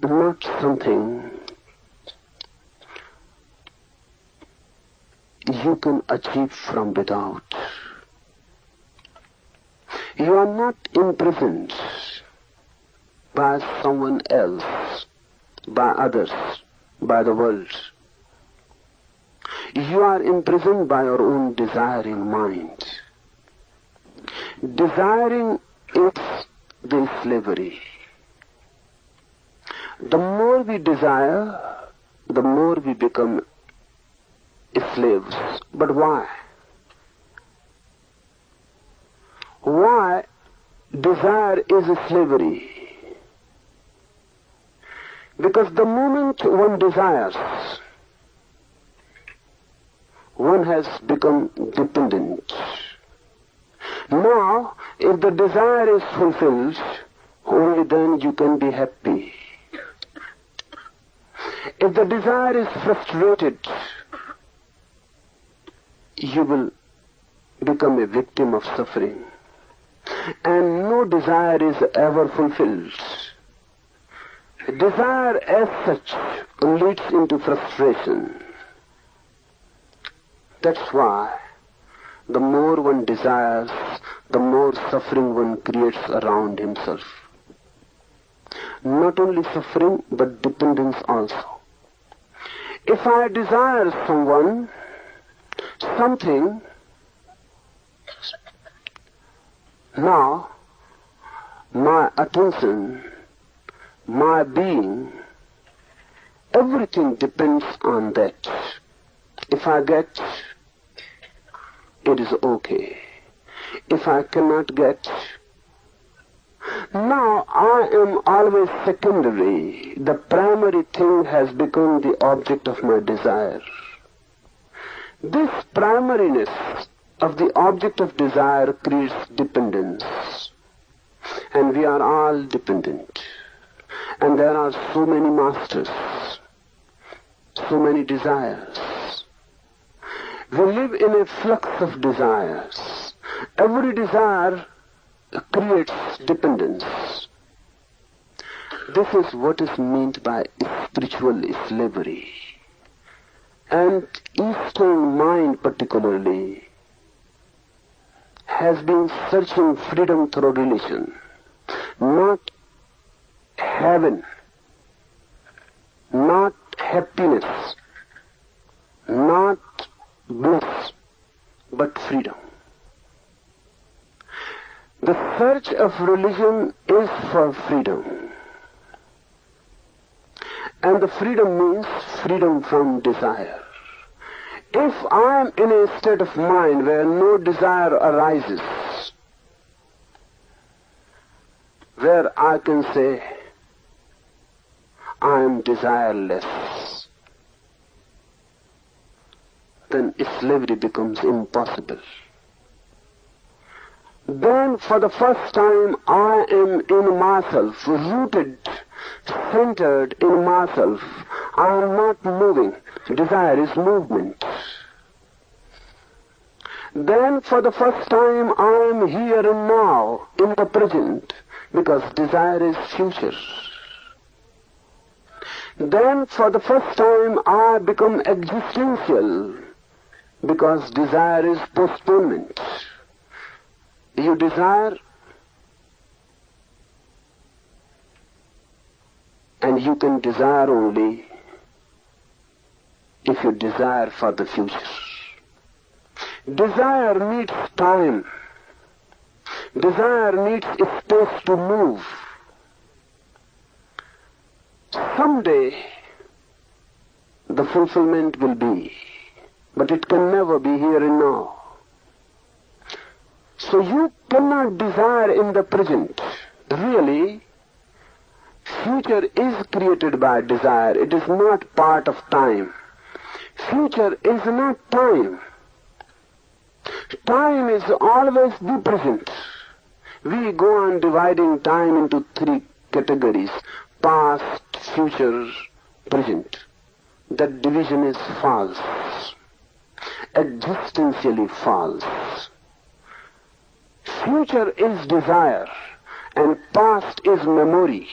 not something you can achieve from without. You are not imprisoned by someone else, by others, by the world. You are imprisoned by your own desiring mind. Desiring is the slavery. The more we desire, the more we become slaves. But why? Why desire is a slavery? Because the moment one desires, one has become dependent. Now, if the desire is fulfilled, only then you can be happy. If the desire is frustrated, you will become a victim of suffering. And no desire is ever fulfilled. Desire as such leads into frustration. That's why the more one desires, the more suffering one creates around himself. Not only suffering, but dependence also. If I desire someone, something, now my attention, my being, everything depends on that. If I get, it is okay. If I cannot get, now I am always secondary. The primary thing has become the object of my desire. This primariness of the object of desire creates dependence. And we are all dependent. And there are so many masters, so many desires. We live in a flux of desires. Every desire creates dependence. This is what is meant by spiritual slavery. And Eastern mind particularly has been searching freedom through religion, not heaven, not happiness, not bliss, but freedom. The search of religion is for freedom. And the freedom means freedom from desire. If I am in a state of mind where no desire arises, where I can say, I am desireless, then slavery becomes impossible. Then for the first time I am in myself, rooted, centered in myself. I am not moving. Desire is movement. Then for the first time I am here and now, in the present, because desire is future. Then for the first time I become existential, because desire is postponement. You desire, and you can desire only if you desire for the future. Desire needs time. Desire needs a space to move. Someday the fulfillment will be, but it can never be here and now. So you cannot desire in the present. Really, future is created by desire. It is not part of time. Future is not time. Time is always the present. We go on dividing time into three categories: past, future, present. That division is false, existentially false. Future is desire and past is memory.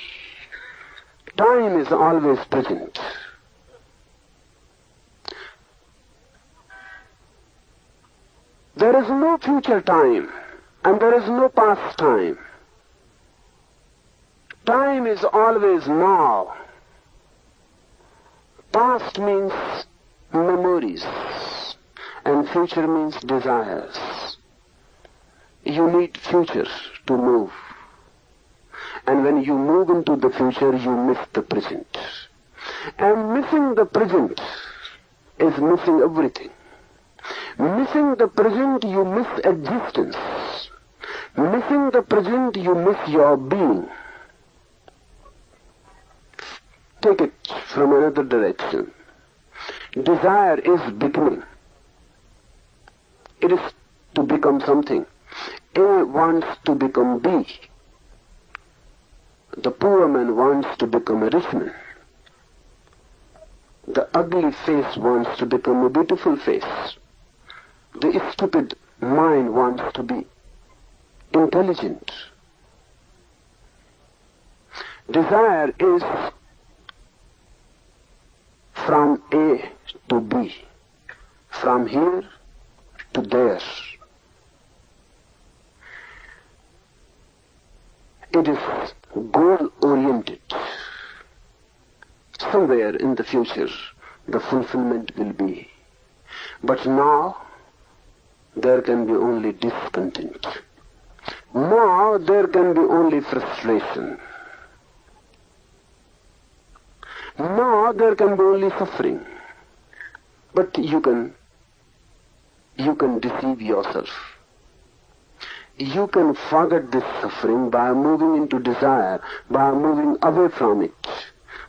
Time is always present. There is no future time and there is no past time. Time is always now. Past means memories and future means desires. You need future to move. And when you move into the future, you miss the present. And missing the present is missing everything. Missing the present, you miss existence. Missing the present, you miss your being. Take it from another direction. Desire is becoming. It is to become something. A wants to become B. The poor man wants to become a rich man. The ugly face wants to become a beautiful face. The stupid mind wants to be intelligent. Desire is from A to B, from here to there. It is goal-oriented. Somewhere in the future, the fulfillment will be. But now, there can be only discontent. Now, there can be only frustration. Now, there can be only suffering. But you can deceive yourself. You can forget this suffering by moving into desire, by moving away from it.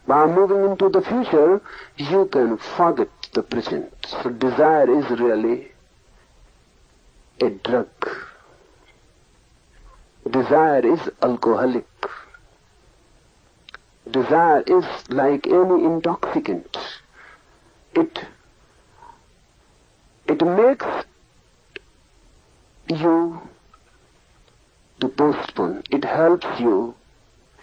By moving into the future, you can forget the present. So desire is really a drug. Desire is alcoholic. Desire is like any intoxicant. It makes you to postpone. It helps you.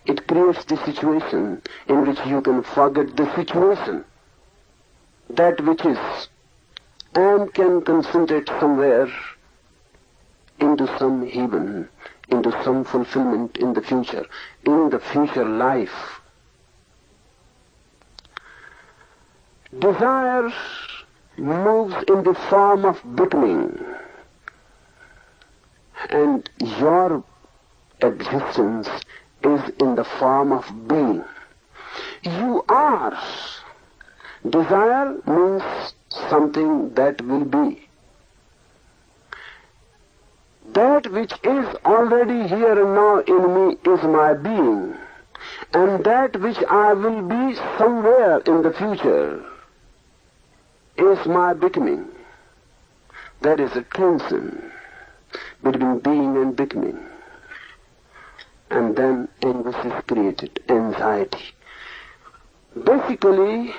It creates the situation in which you can forget the situation, that which is, and can concentrate somewhere into some heaven, into some fulfillment in the future life. Desire moves in the form of becoming, and your existence is in the form of being. You are. Desire means something that will be. That which is already here and now in me is my being, and that which I will be somewhere in the future is my becoming. There is a tension between being and becoming. And then anguish is created, anxiety. Basically,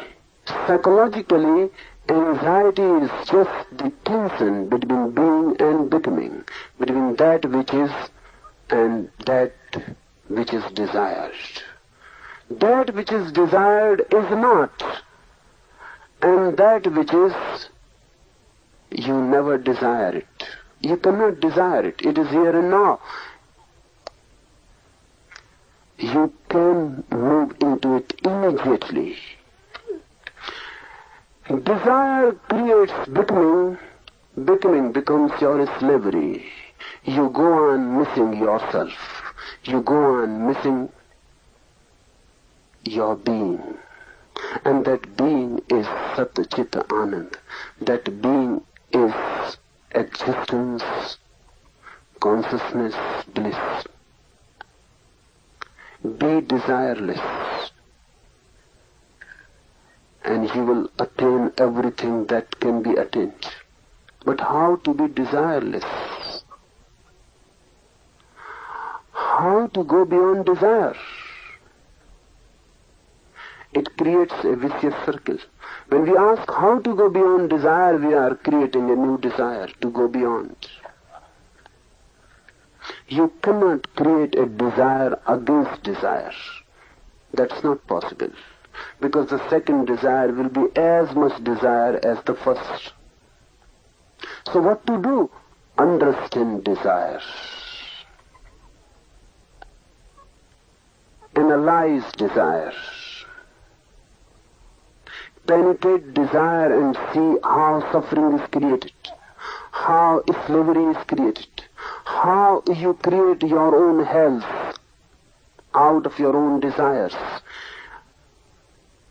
psychologically, anxiety is just the tension between being and becoming, between that which is and that which is desired. That which is desired is not, and that which is, you never desire it. You cannot desire it. It is here and now. You can move into it immediately. Desire creates becoming. Becoming becomes your slavery. You go on missing yourself. You go on missing your being. And that being is Sat Chit Anand. That being is existence, consciousness, bliss. Be desireless, and you will attain everything that can be attained. But how to be desireless? How to go beyond desire? It creates a vicious circle. When we ask how to go beyond desire, we are creating a new desire to go beyond. You cannot create a desire against desire. That's not possible, because the second desire will be as much desire as the first. So what to do? Understand desire. Analyze desire. Penetrate desire and see how suffering is created, how slavery is created, how you create your own health out of your own desires.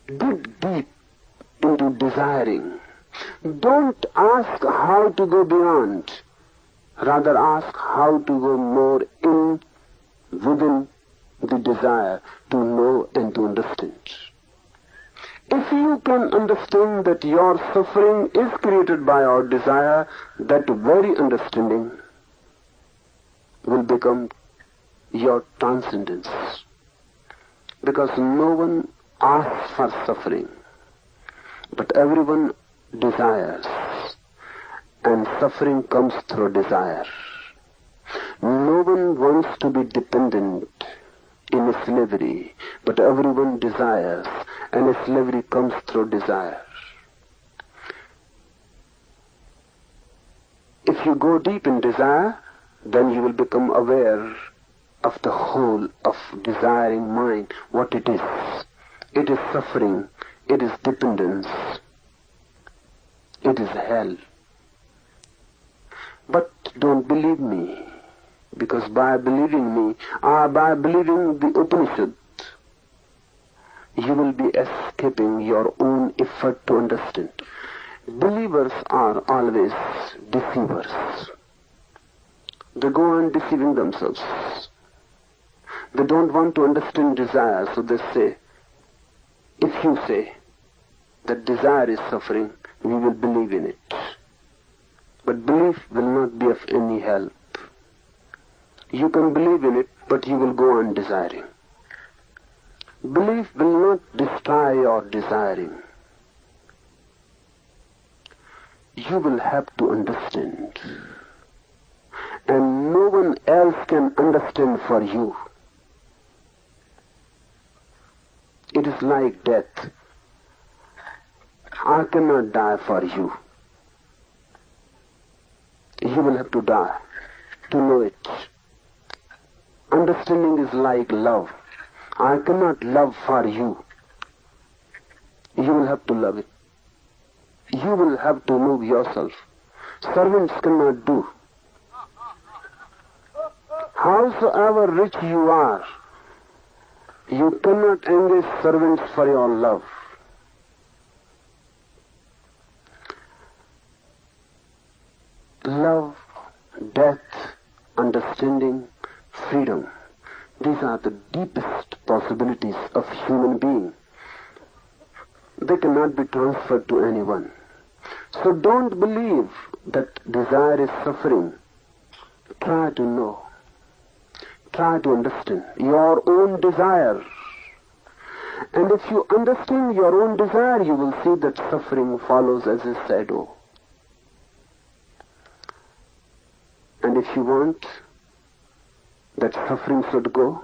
Dig deep into desiring. Don't ask how to go beyond. Rather ask how to go more in, within the desire, to know and to understand. If you can understand that your suffering is created by your desire, that very understanding will become your transcendence. Because no one asks for suffering, but everyone desires, and suffering comes through desire. No one wants to be dependent in slavery, but everyone desires, and slavery comes through desire. If you go deep in desire, then you will become aware of the whole of desiring mind, what it is. It is suffering, it is dependence, it is hell. But don't believe me, because by believing me, by believing the Upanishad, you will be escaping your own effort to understand. Believers are always deceivers. They go on deceiving themselves. They don't want to understand desire, so they say, if you say that desire is suffering, we will believe in it. But belief will not be of any help. You can believe in it, but you will go on desiring. Belief will not destroy your desiring. You will have to understand. And no one else can understand for you. It is like death. I cannot die for you. You will have to die to know it. Understanding is like love. I cannot love for you. You will have to love it. You will have to move yourself. Servants cannot do. Howsoever rich you are, you cannot engage servants for your love. Love, death, understanding, freedom. These are the deepest possibilities of human being. They cannot be transferred to anyone. So don't believe that desire is suffering. Try to know. Try to understand your own desire. And if you understand your own desire, you will see that suffering follows as a shadow. And if you want that suffering should go,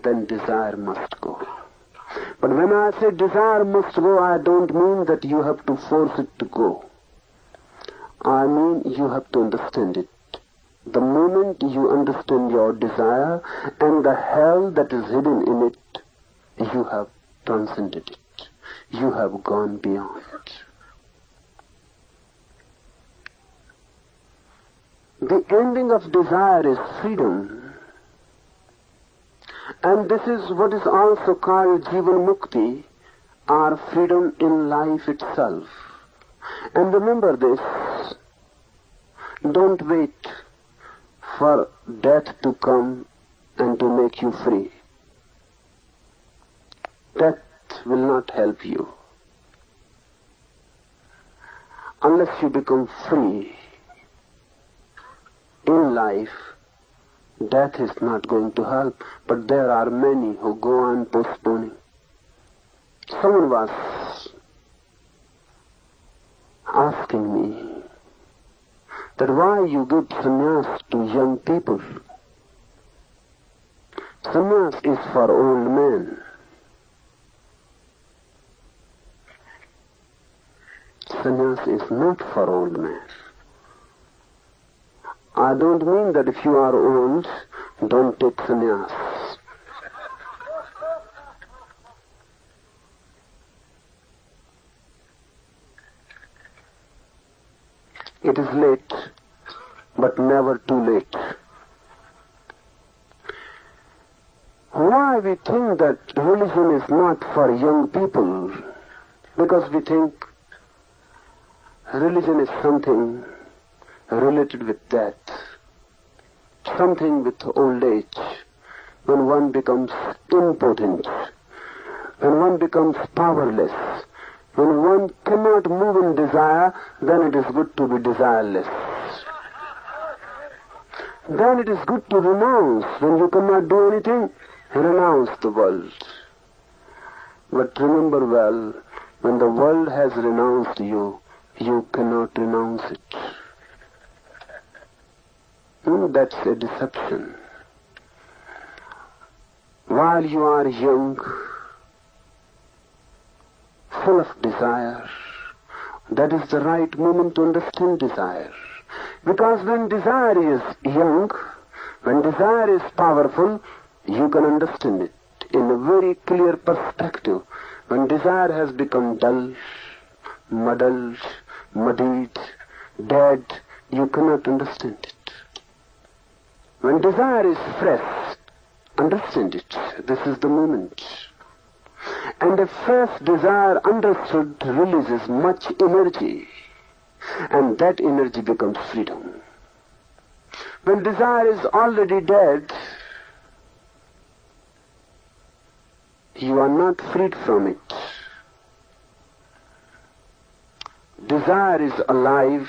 then desire must go. But when I say desire must go, I don't mean that you have to force it to go. I mean you have to understand it. The moment you understand your desire and the hell that is hidden in it, you have transcended it. You have gone beyond. The ending of desire is freedom. And this is what is also called Jivan Mukti, or freedom in life itself. And remember this, don't wait for death to come and to make you free. Death will not help you. Unless you become free in life, death is not going to help. But there are many who go on postponing. Someone was asking me that why you give sannyas to young people. Sannyas is for old men. Sannyas is not for old men. I don't mean that if you are old, don't take sannyas. It is late, but never too late. Why we think that religion is not for young people? Because we think religion is something related with death, something with old age, when one becomes impotent, when one becomes powerless, when one cannot move in desire, then it is good to be desireless. Then it is good to renounce. When you cannot do anything, renounce the world. But remember well, when the world has renounced you, you cannot renounce it. That's a deception. While you are young, full of desire, that is the right moment to understand desire. Because when desire is young, when desire is powerful, you can understand it in a very clear perspective. When desire has become dull, muddled, muddied, dead, you cannot understand it. When desire is fresh, understand it. This is the moment. And a fresh desire understood releases much energy, and that energy becomes freedom. When desire is already dead, you are not freed from it. Desire is alive.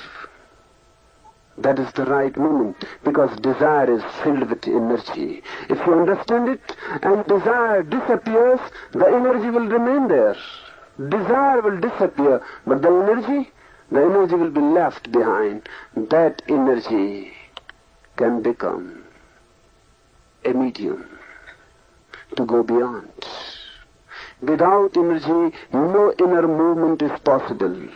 That is the right moment, because desire is filled with energy. If you understand it and desire disappears, the energy will remain there. Desire will disappear, but the energy will be left behind. That energy can become a medium to go beyond. Without energy, no inner movement is possible.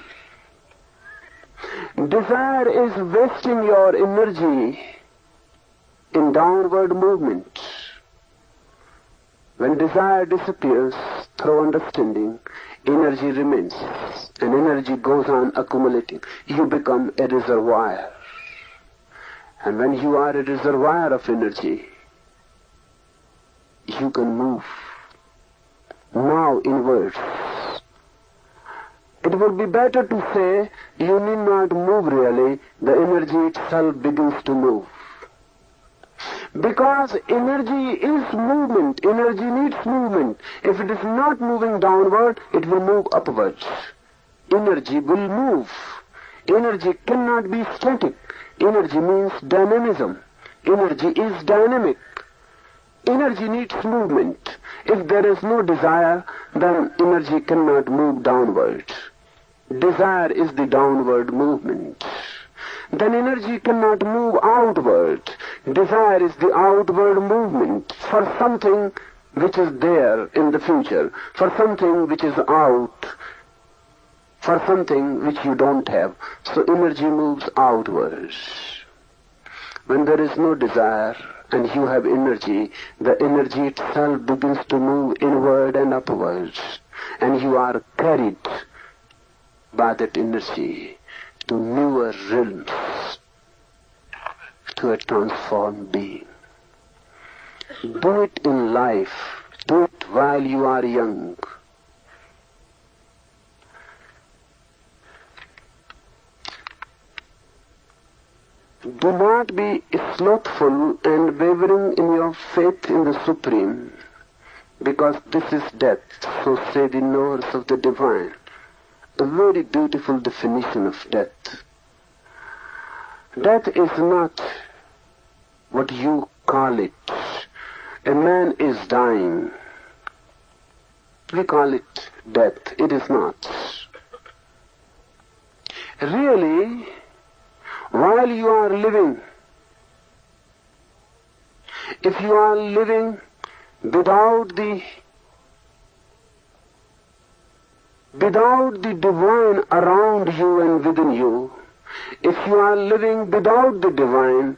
Desire is wasting your energy in downward movement. When desire disappears through understanding, energy remains, and energy goes on accumulating. You become a reservoir. And when you are a reservoir of energy, you can move now inwards. It would be better to say, you need not move really, the energy itself begins to move. Because energy is movement, energy needs movement. If it is not moving downward, it will move upwards. Energy will move. Energy cannot be static. Energy means dynamism. Energy is dynamic. Energy needs movement. If there is no desire, then energy cannot move downward. Desire is the downward movement. Then energy cannot move outward. Desire is the outward movement for something which is there in the future, for something which is out, for something which you don't have. So energy moves outwards. When there is no desire and you have energy, the energy itself begins to move inward and upwards, and you are carried by that energy to newer realms, to a transformed being. Do it in life. Do it while you are young. Do not be slothful and wavering in your faith in the Supreme, because this is death, so say the knowers of the divine. A very beautiful definition of death. Death is not what you call it. A man is dying. We call it death. It is not. Really, while you are living, if you are living without the divine around you and within you, if you are living without the divine,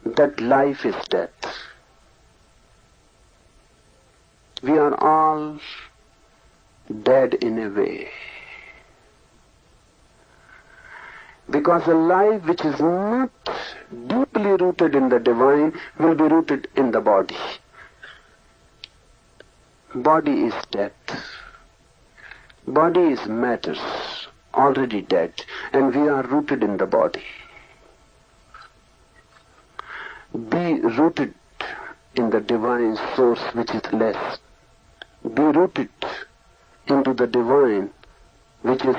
that life is death. We are all dead in a way. Because a life which is not deeply rooted in the divine will be rooted in the body. Body is death. Body is matters, already dead, and we are rooted in the body. Be rooted in the divine source which is less. Be rooted into the divine which is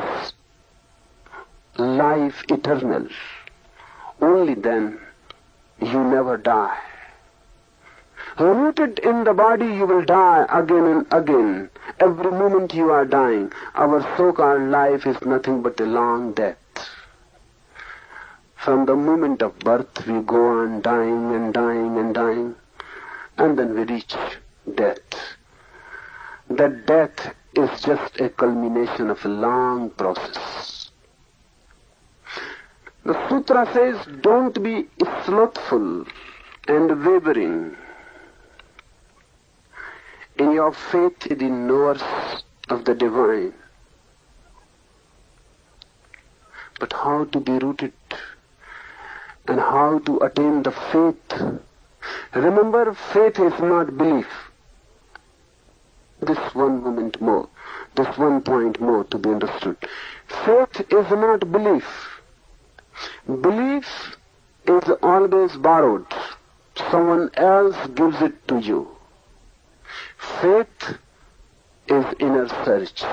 life eternal. Only then you never die. Rooted in the body you will die again and again. Every moment you are dying. Our so-called life is nothing but a long death. From the moment of birth we go on dying and dying and dying, and then we reach death. That death is just a culmination of a long process. The sutra says, don't be slothful and wavering in your faith in the knowers of the divine. But how to be rooted and how to attain the faith? Remember, faith is not belief. This one moment more, this one point more to be understood. Faith is not belief. Belief is always borrowed. Someone else gives it to you. Faith is inner search.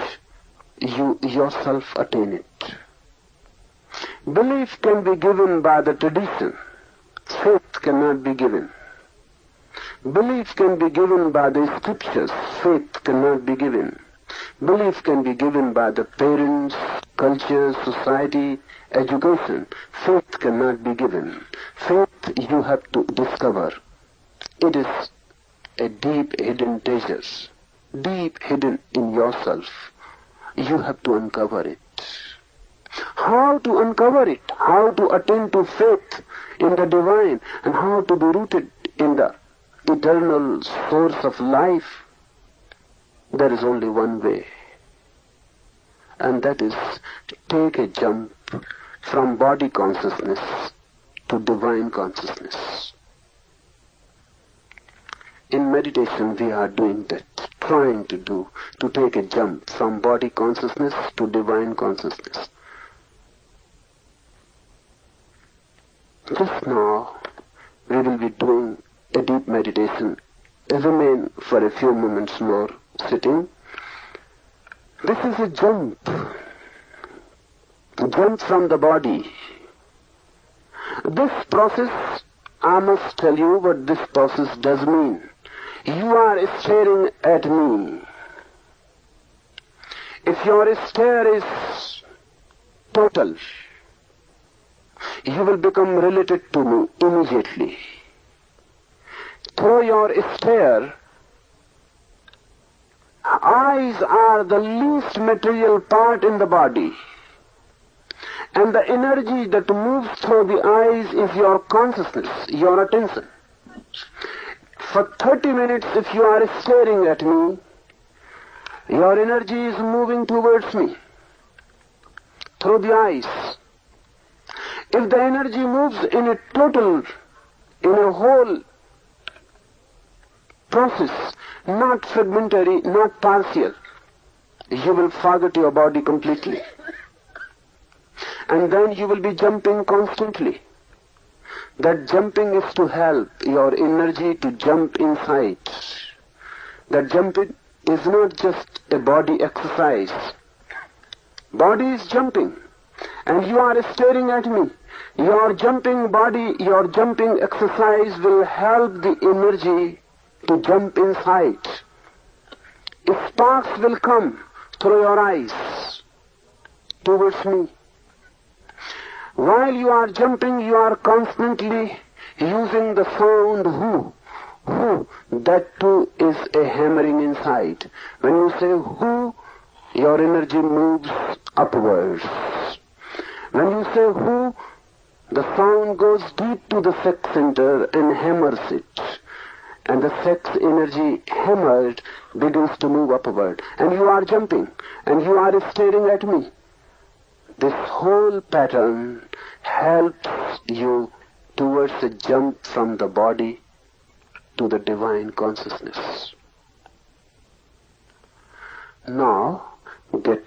You yourself attain it. Belief can be given by the tradition. Faith cannot be given. Belief can be given by the scriptures. Faith cannot be given. Belief can be given by the parents, culture, society, education. Faith cannot be given. Faith you have to discover. It is a deep hidden treasure, deep hidden in yourself. You have to uncover it. How to uncover it? How to attain to faith in the divine and how to be rooted in the eternal source of life? There is only one way, and that is to take a jump from body consciousness to divine consciousness. In meditation we are doing that, trying to take a jump from body consciousness to divine consciousness. Just now we will be doing a deep meditation. Remain for a few moments more sitting. This is a jump from the body. This process, I must tell you what this process does mean. You are staring at me. If your stare is total, you will become related to me immediately. Through your stare, eyes are the least material part in the body. And the energy that moves through the eyes is your consciousness, your attention. For 30 minutes, if you are staring at me, your energy is moving towards me through the eyes. If the energy moves in a total, in a whole process, not fragmentary, not partial, you will forget your body completely. And then you will be jumping constantly. That jumping is to help your energy to jump inside. That jumping is not just a body exercise. Body is jumping, and you are staring at me. Your jumping body, your jumping exercise will help the energy to jump inside. Sparks will come through your eyes towards me. While you are jumping, you are constantly using the sound who who, that too is a hammering inside. When you say who, your energy moves upwards. When you say who, the sound goes deep to the sex center and hammers it. And the sex energy hammered begins to move upward. And you are jumping. And you are staring at me. This whole pattern helps you towards a jump from the body to the divine consciousness. Now, get